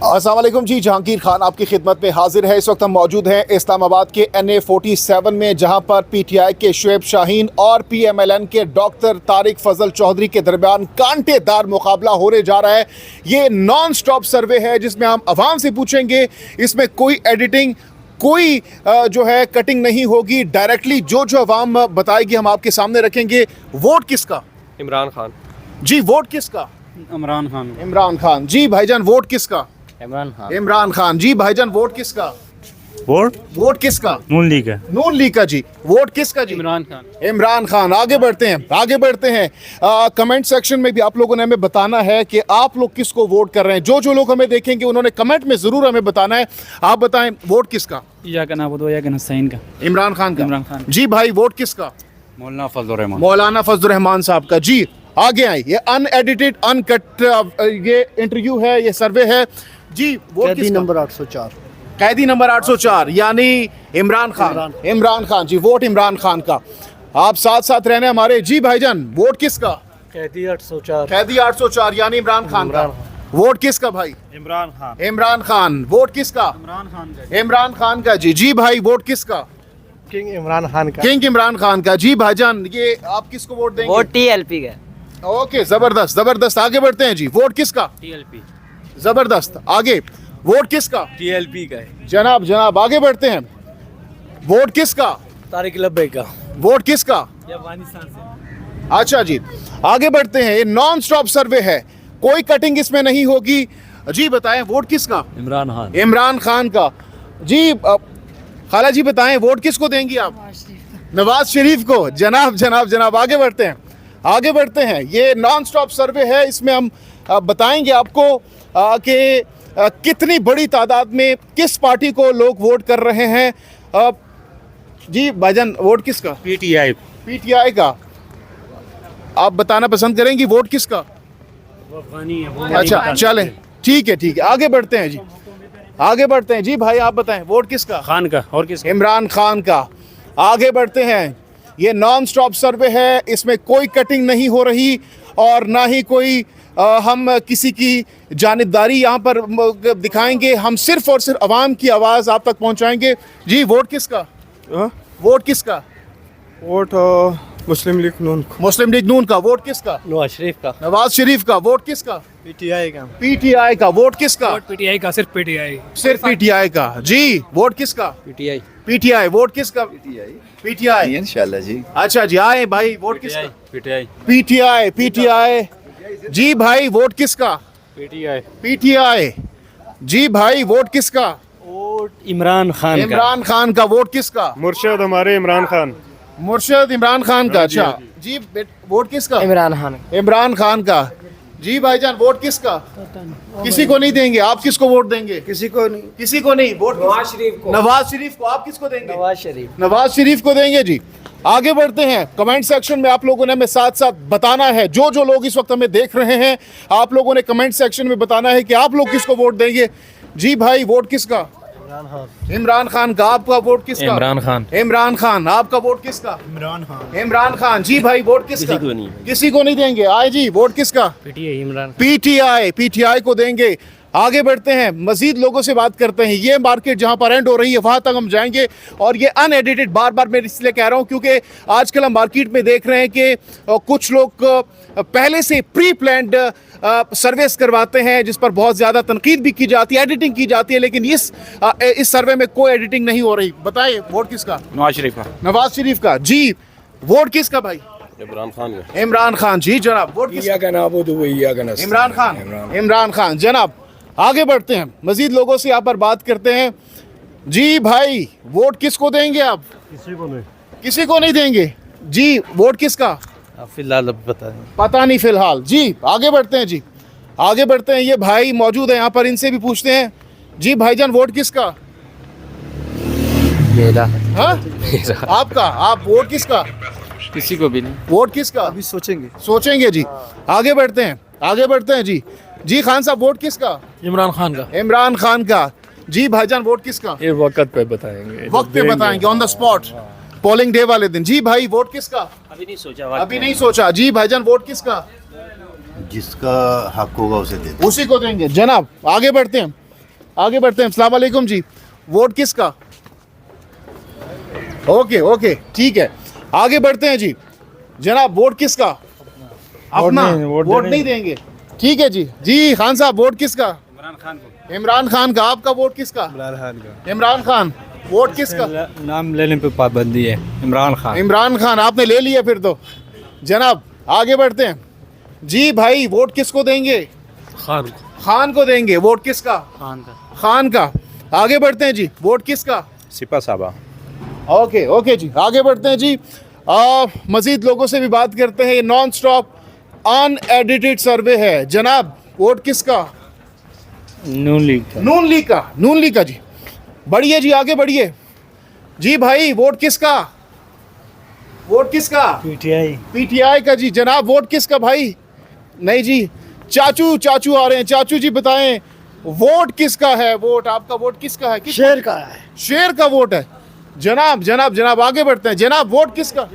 अस्सलाम वालेकुम जी, जहांगीर खान आपकी खिदमत में हाजिर है। इस वक्त हम मौजूद हैं इस्लामाबाद के NA47 में, जहां पर PTI के शुएब शाहीन और PMLN के डॉक्टर तारिक फजल चौधरी के दरमियान कांटेदार मुकाबला होने जा रहा है। ये नॉन स्टॉप सर्वे है जिसमें हम आवाम से पूछेंगे, इसमें कोई एडिटिंग कोई जो है कटिंग नहीं होगी। डायरेक्टली जो आवाम बताएगी हम आपके सामने रखेंगे। वोट किसका? इमरान खान जी। वोट किसका? इमरान खान। इमरान खान जी। भाईजान वोट किसका? इमरान खान। इमरान खान जी। भाईजान वोट किसका? वोट किसका? नून लीग है। नून लीग का जी। वोट किसका जी? इमरान खान। इमरान खान। आगे बढ़ते हैं। कमेंट सेक्शन में भी आप लोगों ने हमें बताना है कि आप लोग किसको वोट कर रहे हैं। जो लोग हमें देखेंगे उन्होंने कमेंट में जरूर हमें बताना है। आप बताएं वोट किसका? या का नस्ताइन का। इमरान खान का। इमरान खान जी। भाई वोट किसका? मौलाना फजलुर रहमान। मौलाना फजलुर रहमान साहब का जी। आगे आए। ये अनएडिटेड अनकट ये इंटरव्यू है, ये सर्वे है जी। वोट कैदी किसका? नंबर 804। कैदी नंबर 804 यानी इमरान खान। इमरान खान जी। वोट इमरान खान का। आप साथ साथ रहने हमारे जी। भाईजान वोट किसका? कैदी 804। कैदी 804 यानी इमरान खान का। वोट किसका भाई? इमरान खान। इमरान खान। वोट किसका? इमरान खान। इमरान खान का जी। जी भाई वोट किसका? किंग इमरान खान का। किंग इमरान खान का जी। भाईजान ये आप किसको वोट देंगे? वोट TLP का। ओके, जबरदस्त। आगे बढ़ते हैं जी। वोट किसका? TLP। जबरदस्त। आगे वोट किसका? TLP का है। जनाब आगे बढ़ते हैं। वोट किसका? तारिक लब्बे का। वोट किसका? अफगानिस्तान से। अच्छा जी। आगे बढ़ते हैं। ये नॉन स्टॉप सर्वे है, कोई कटिंग इसमें नहीं होगी। जी बताएं वोट किसका? इमरान खान। इमरान खान का जी। खाला जी बताएं वोट किसको देंगी आप? नवाज शरीफ को। जनाब आगे बढ़ते हैं। ये नॉन स्टॉप सर्वे है, इसमें हम बताएंगे आपको कि कितनी बड़ी तादाद में किस पार्टी को लोग वोट कर रहे हैं। जी भाईजान वोट किसका? PTI का। आप बताना पसंद करेंगी वोट किसका? अच्छा चलें, ठीक है। आगे बढ़ते हैं जी। भाई आप बताएं वोट किसका? खान का। और किसका? इमरान खान का। आगे बढ़ते हैं। ये नॉन स्टॉप सर्वे है, इसमें कोई कटिंग नहीं हो रही और ना ही कोई हम किसी की जानिबदारी यहाँ पर दिखाएंगे। हम सिर्फ और सिर्फ आवाम की आवाज़ आप तक पहुँचाएंगे। जी वोट किसका? वोट किसका? वोट मुस्लिम लीग नून। मुस्लिम लीग नून का। वोट किसका? नवाज शरीफ का। नवाज शरीफ का। वोट किसका? PTI का। PTI का। वोट किसका? PTI का। सिर्फ PTI। सिर्फ PTI का जी। वोट किसका? PTI। वोट किसका? PTI इंशाल्लाह जी। अच्छा जी। आए भाई वोट किसका? PTI। PTI जी। भाई वोट किसका? PTI जी। भाई वोट किसका? वोट इमरान खान का। इमरान खान का। वोट किसका? मुर्शद हमारे इमरान खान। मुर्शद इमरान खान का। अच्छा जी। वोट किसका? इमरान खान। इमरान खान का जी। भाईजान वोट किसका? किसी को नहीं देंगे। आप किसको वोट देंगे? किसी को नहीं। वोट नवाज शरीफ को। आप किसको देंगे? नवाज शरीफ को देंगे जी। आगे बढ़ते हैं। कमेंट सेक्शन में आप लोगों ने हमें साथ साथ बताना है, जो लोग इस वक्त हमें देख रहे हैं, आप लोगों ने कमेंट सेक्शन में बताना है कि आप लोग किसको वोट देंगे। जी भाई वोट किसका? इमरान खान का। आपका वोट किसका? इमरान खान। आपका वोट किसका? इमरान खान जी। भाई वोट किसका? किसी को नहीं देंगे। आए जी। वोट किसका? PTI को देंगे। आगे बढ़ते हैं, मजीद लोगों से बात करते हैं। ये मार्केट जहां पर एंड हो रही है वहां तक हम जाएंगे और ये अनएडिटेड बार मैं इसलिए कह रहा हूं क्योंकि आजकल हम मार्केट में देख रहे हैं कि कुछ लोग पहले से प्री प्लान्ड सर्वेस करवाते हैं जिस पर बहुत ज़्यादा तनकीद भी की जाती है, एडिटिंग की जाती है, लेकिन इस सर्वे में कोई एडिटिंग नहीं हो रही। बताइए वोट किसका? नवाज शरीफ का जी। वोट किसका भाई? इमरान खान जी। जनाब वोट किसका? इमरान खान। जनाब आगे बढ़ते हैं, मजीद लोगों से यहाँ पर बात करते हैं। जी भाई वोट किसको देंगे आप? किसी को नहीं देंगे जी। वोट किसका? फिलहाल पता नहीं फिलहाल जी। आगे बढ़ते हैं। ये भाई मौजूद है यहाँ पर, इनसे भी पूछते हैं। जी भाईजान वोट किसका? मेरा। हाँ आपका। आप वोट किसका? किसी को भी नहीं। वोट किसका? अभी सोचेंगे जी। आगे बढ़ते हैं जी। जी खान साहब वोट किसका? इमरान खान का। इमरान खान का जी। भाईजान वोट किसका? ये वक्त पे बताएंगे। On the spot, polling day वाले दिन। जी भाई वोट किसका? अभी नहीं सोचा। जी भाईजान वोट किसका? जिसका हक होगा उसे दे। उसी को देंगे। जनाब आगे बढ़ते हैं। आगे बढ़ते हैं। अस्सलाम वालेकुम जी, वोट किसका? ओके ओके ठीक है, आगे बढ़ते हैं जी। जनाब वोट किसका? अपना वोट नहीं देंगे, ठीक है जी। जी खान साहब वोट किसका? इमरान खान को। इमरान खान का। आपका वोट किसका? इमरान खान का। इमरान खान। वोट किसका? नाम लेने पे पाबंदी है। इमरान खान। इमरान खान आपने ले लिया फिर तो। जनाब आगे बढ़ते हैं जी। भाई वोट किसको देंगे? खान खान को देंगे। वोट किसका? खान का। खान का। आगे बढ़ते हैं जी। वोट किसका? सिपा साहबा। ओके ओके जी, आगे बढ़ते हैं जी। मजीद लोगों से भी बात करते हैं। ये नॉन स्टॉप अनएडिटेड सर्वे है। जनाब वोट किसका? नून लीग का। नून लीग का। नून लीग का जी। बढ़िए जी, आगे बढ़िए जी। भाई वोट किसका? वोट किसका? पीटीआई। पीटीआई का जी। जनाब वोट किसका भाई? नहीं जी, चाचू आ रहे हैं। चाचू जी बताएं वोट किसका है? वोट आपका वोट किसका है? शेर का है। शेर का वोट है। जनाब आगे बढ़ते हैं। जनाब वोट किसका?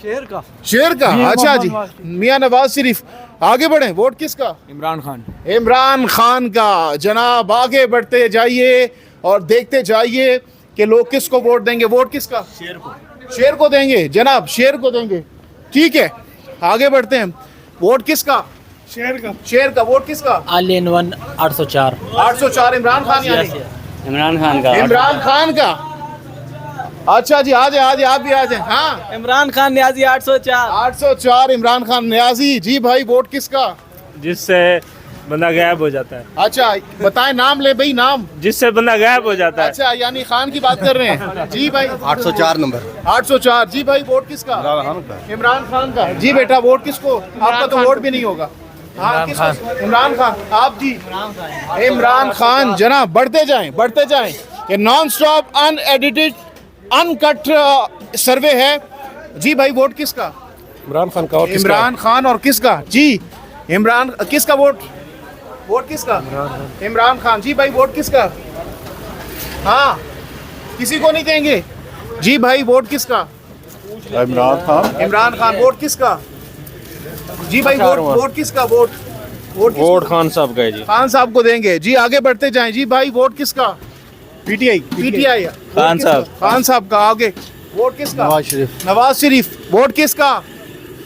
शेर का। शेर का। अच्छा जी, मियां नवाज शरीफ। आगे बढ़े। वोट किसका? इमरान खान। इमरान खान का। जनाब आगे बढ़ते जाइए और देखते जाइए कि लोग किसको वोट देंगे। वोट किसका? शेर को। शेर को देंगे। जनाब शेर को देंगे, ठीक है। आगे बढ़ते हैं। वोट किसका? शेर का। शेर का। वोट किसका? आलियन 1 804। 804 इमरान खान यानी इमरान खान का। इमरान खान का। अच्छा जी, आ जाए आप भी आ जाए। हाँ इमरान खान न्याजी 804। 804 इमरान खान न्याजी। जी भाई वोट किसका? जिससे बंदा गायब हो जाता है। अच्छा बताएं, नाम ले भाई, नाम। जिससे बंदा गायब हो जाता है। अच्छा यानी खान की बात कर रहे हैं जी भाई। 804 नंबर। 804 जी भाई। वोट किसका? इमरान खान का। जी बेटा वोट किसको? आपका तो वोट भी नहीं होगा। हाँ किसको? इमरान खान। आप जी? इमरान खान। जनाब बढ़ते जाएं। ये non stop unedited uncut survey है जी। भाई वोट किसका? इमरान खान का। इमरान खान। और किसका जी? इमरान किसका वोट? वोट किसका? इमरान खान। जी भाई वोट किसका? हाँ किसी को नहीं देंगे जी। भाई वोट किसका? इमरान खान। इमरान खान। वोट किसका? जी भाई वोट किसका? वोट खान साहब का है जी। खान साहब को देंगे जी। आगे बढ़ते जाएं जी। भाई वोट किसका? पीटीआई। खान साहब। खान साहब का। आगे वोट किसका? नवाज शरीफ। नवाज शरीफ। वोट किसका?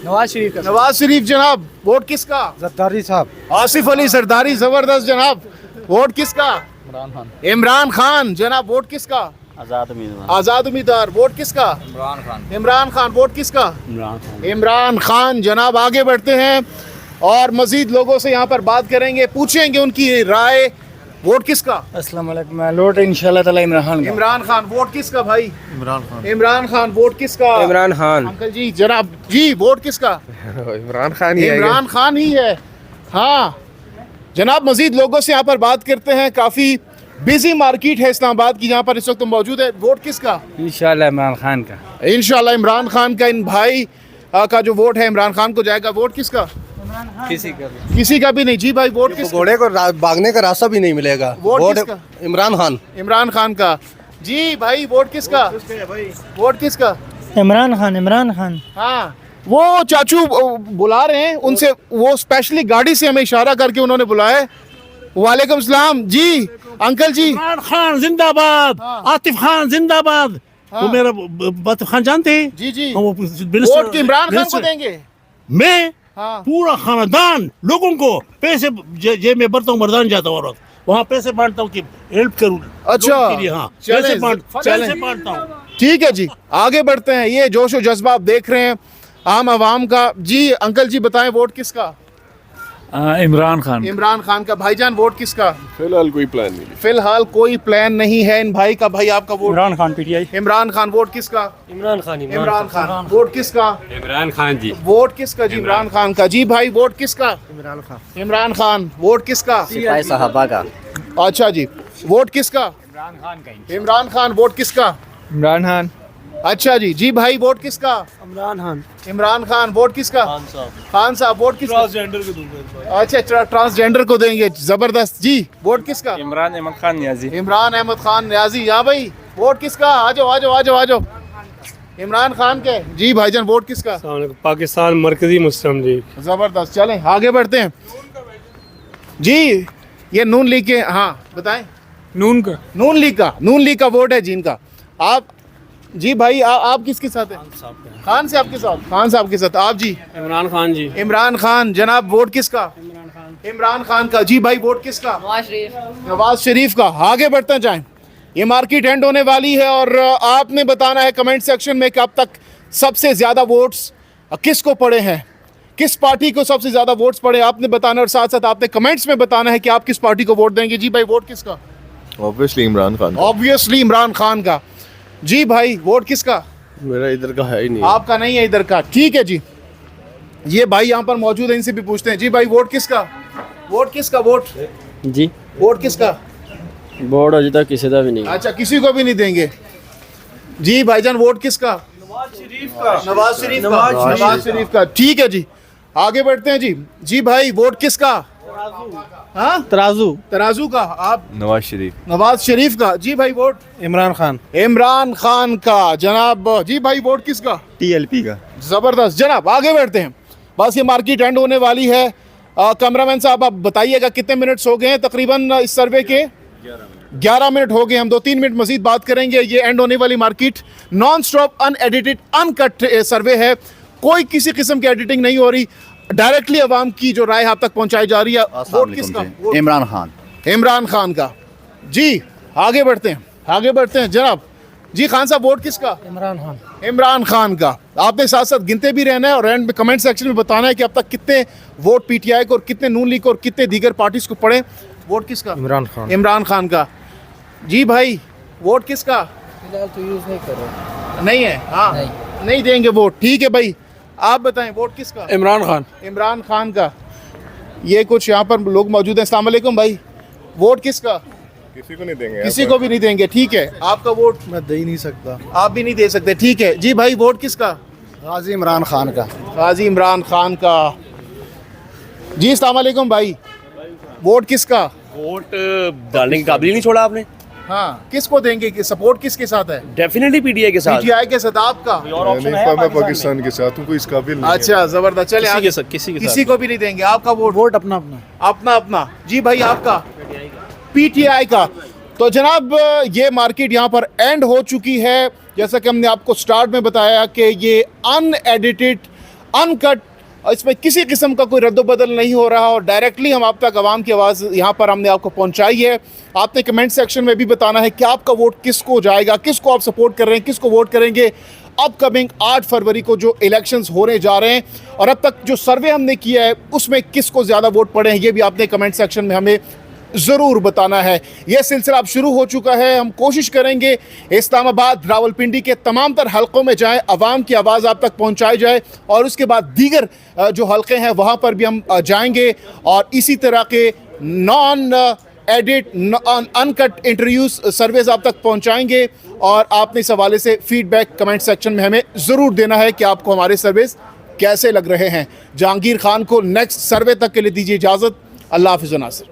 नवाज शरीफ का। नवाज शरीफ। जनाब वोट किसका? जरदारी साहब। आसिफ अली सरदारी। जबरदस्त जनाब। वोट किसका? इमरान खान। इमरान खान। जनाब वोट किसका? आजाद उम्मीदवार। आजाद उम्मीदवार। वोट किसका? इमरान खान। इमरान खान। वोट किसका? इमरान खान। इमरान खान। जनाब आगे बढ़ते हैं और मजीद लोगों से यहाँ पर बात करेंगे, पूछेंगे उनकी राय। वोट किसका? अस्सलाम वालेकुम। वोट इंशाल्लाह ताला इमरान खान का। इमरान खान। वोट किसका भाई? इमरान खान। इमरान खान। वोट किसका? इमरान खान। अंकल जी जनाब जी वोट किसका? इमरान खान इमरान खान ही है। हाँ जनाब मजीद लोगों से यहाँ पर बात करते हैं। काफ़ी बिजी मार्केट है इस्लामाबाद की, जहाँ पर इस वक्त मौजूद है। वोट किसका? इंशाल्लाह इमरान खान का। इंशाल्लाह इमरान खान का। इन भाई का जो वोट है इमरान खान को जाएगा। वोट किसका? किसी का भी नहीं जी। भाई वोट किसका? घोड़े को भागने का रास्ता भी नहीं मिलेगा। वोट किसका? इमरान खान। इमरान खान का। जी भाई वोट किसका? वोट किसका? इमरान खान। हाँ वो चाचू बुला रहे हैं उनसे, वो स्पेशली गाड़ी से हमें इशारा करके उन्होंने बुलाया है। वालेकुम सलाम जी। अंकल जी। इमरान खान जिंदाबाद। आतिफ खान जिंदाबाद। वो मेरा आतिफ खान जानते हैं? जी जी। वो वोट की इमरान खान को देंगे। मैं हाँ पूरा खानदान लोगों को पैसे जेब में भरता हूँ, मर्दान जाता हूँ और वहाँ पैसे बांटता हूँ कि हेल्प करूँ। अच्छा। लोगों के लिए, हाँ चलें, पैसे बांटता हूँ। ठीक है जी, आगे बढ़ते हैं। ये जोश और जज्बा आप देख रहे हैं आम आवाम का। जी अंकल जी बताएं वोट किसका? इमरान खान। इमरान खान का। भाईजान वोट किसका? फिलहाल कोई प्लान नहीं। फिलहाल कोई प्लान नहीं है इन भाई का। भाई आपका vote? Imran Khan PTI. Imran Khan. Vote किसका? इमरान खान। इमरान खान। वोट किसका? इमरान खान जी। वोट किसका जी? इमरान खान का। जी भाई वोट किसका? इमरान खान। इमरान खान। वोट किसका? सिपाही साहबा का। अच्छा जी, वोट किसका? इमरान खान का। इमरान खान। वोट किसका? इमरान खान। अच्छा जी। जी भाई वोट किसका? इमरान खान। इमरान खान। वोट किसका? खान साहब। वोट किसका? ट्रांसजेंडर को दूंगा। अच्छा ट्रांसजेंडर को देंगे। जबरदस्त जी। वोट किसका? इमरान अहमद खान न्याजी। इमरान अहमद खान न्याजी। यहाँ भाई वोट किसका? आ जाओ आ जाओ आ जाओ आ जाओ। इमरान खान के। जी भाईजान वोट किसका? पाकिस्तान मरकजी मुस्लिम लीग। जबरदस्त। चलें आगे बढ़ते हैं जी। ये नून लीग के। हाँ बताएं। नून का नून लीग का वोट है जी इनका। आप जी भाई आप किसके साथ हैं? खान साहब के साथ। खान साहब के साथ। आप जी? इमरान खान जी। इमरान खान। जनाब वोट किसका? इमरान खान का। जी भाई वोट किसका? नवाज शरीफ का। आगे बढ़ते जाएं, ये मार्केट एंड होने वाली है और आपने बताना है कमेंट सेक्शन में कि अब तक सबसे ज़्यादा वोट्स किसको पड़े हैं, किस पार्टी को सबसे ज़्यादा वोट्स पड़े आपने बताना, और साथ साथ आपने कमेंट्स में बताना है कि आप किस पार्टी को वोट देंगे। जी भाई वोट किसका? ऑब्वियसली इमरान खान। ऑब्वियसली इमरान खान का। जी भाई वोट किसका? मेरा इधर का है ही नहीं। आपका नहीं है इधर का, ठीक है जी। ये भाई यहाँ पर मौजूद है, इनसे भी पूछते हैं। जी भाई वोट किसका? वोट किसका? वोट जी वोट किसका? बोर्ड अभी तक किसी का भी नहीं। अच्छा, किसी को भी नहीं देंगे। जी भाईजान वोट किसका? नवाज शरीफ का। ठीक है जी, आगे बढ़ते हैं जी। जी भाई वोट किसका? हाँ तराजू का। आप? नवाज शरीफ का। जी भाई वोट? इमरान खान। इमरान खान का। जनाब जी भाई वोट किसका? TLP का। जबरदस्त। जनाब आगे बढ़ते हैं, बस ये मार्केट एंड होने वाली है। कैमरामैन साहब आप बताइएगा कितने मिनट्स हो गए हैं? तकरीबन इस सर्वे के 11 मिनट हो गए। हम 2-3 मिनट मजीद बात करेंगे। ये एंड होने वाली market non stop unedited uncut survey है, कोई किसी किस्म की एडिटिंग नहीं हो रही, डायरेक्टली अवाम की जो राय आप तक पहुंचाई जा रही है। वोट किसका? इमरान खान। इमरान खान का। जी आगे बढ़ते हैं, आगे बढ़ते हैं जनाब। जी खान साहब वोट किसका? इमरान खान का। आपने साथ साथ गिनते भी रहना है और एंड में कमेंट सेक्शन में बताना है कि अब तक कितने वोट पीटीआई को और कितने नून लीग को और कितने दीगर पार्टीज को पड़े। वोट किसका? इमरान खान का। जी भाई वोट किसका? फिलहाल तो यूज नहीं कर रहा। नहीं है। हाँ नहीं देंगे वोट, ठीक है भाई। आप बताएं वोट किसका? इमरान खान का। ये कुछ यहाँ पर लोग मौजूद हैं। अस्सलाम वालेकुम भाई, वोट किसका? किसी को नहीं देंगे। किसी को भी नहीं देंगे, ठीक है। आपका वोट? मैं दे ही नहीं सकता। आप भी नहीं दे सकते, ठीक है जी भाई। वोट किसका? गाजी इमरान खान का। गाजी इमरान खान का। जी अस्सलाम वालेकुम भाई, वोट किसका? वोट डालने के काबिल ही नहीं छोड़ा आपने। हाँ किसको देंगे, कि सपोर्ट किसके साथ है? डेफिनेटली पीटीआई के साथ। पीटीआई के साथ। आपका? और ऑप्शन है मैं पाकिस्तान के साथ हूँ, कोई इस काबिल नहीं है। अच्छा जबरदस्त। चले आगे। किसी को भी नहीं देंगे। आपका वोट? अपना अपना। जी भाई आपका? पीटीआई का। तो जनाब ये मार्केट यहाँ पर एंड हो चुकी है। जैसा कि हमने आपको स्टार्ट में बताया कि ये अनएडिटेड अनकट, इसमें किसी किस्म का कोई रद्दोबदल नहीं हो रहा और डायरेक्टली हम आप तक आवाम की आवाज़ यहाँ पर हमने आपको पहुँचाई है। आपने कमेंट सेक्शन में भी बताना है कि आपका वोट किसको जाएगा, किसको आप सपोर्ट कर रहे हैं, किसको वोट करेंगे। अपकमिंग 8 फरवरी को जो इलेक्शंस होने जा रहे हैं और अब तक जो सर्वे हमने किया है उसमें किसको ज़्यादा वोट पड़े हैं, ये भी आपने कमेंट सेक्शन में हमें ज़रूर बताना है। यह सिलसिला अब शुरू हो चुका है। हम कोशिश करेंगे इस्लामाबाद, रावलपिंडी के तमाम तर हलकों में जाएं, अवाम की आवाज़ आप तक पहुंचाई जाए और उसके बाद दीगर जो हलके हैं वहां पर भी हम जाएंगे और इसी तरह के non edit uncut interviews surveys आप तक पहुंचाएंगे और आपने इस हवाले से फीडबैक कमेंट सेक्शन में हमें ज़रूर देना है कि आपको हमारे सर्वेज कैसे लग रहे हैं। जहांगीर खान को नेक्स्ट सर्वे तक के लिए दीजिए इजाज़त। अल्लाह हाफ़िज़ नासिर।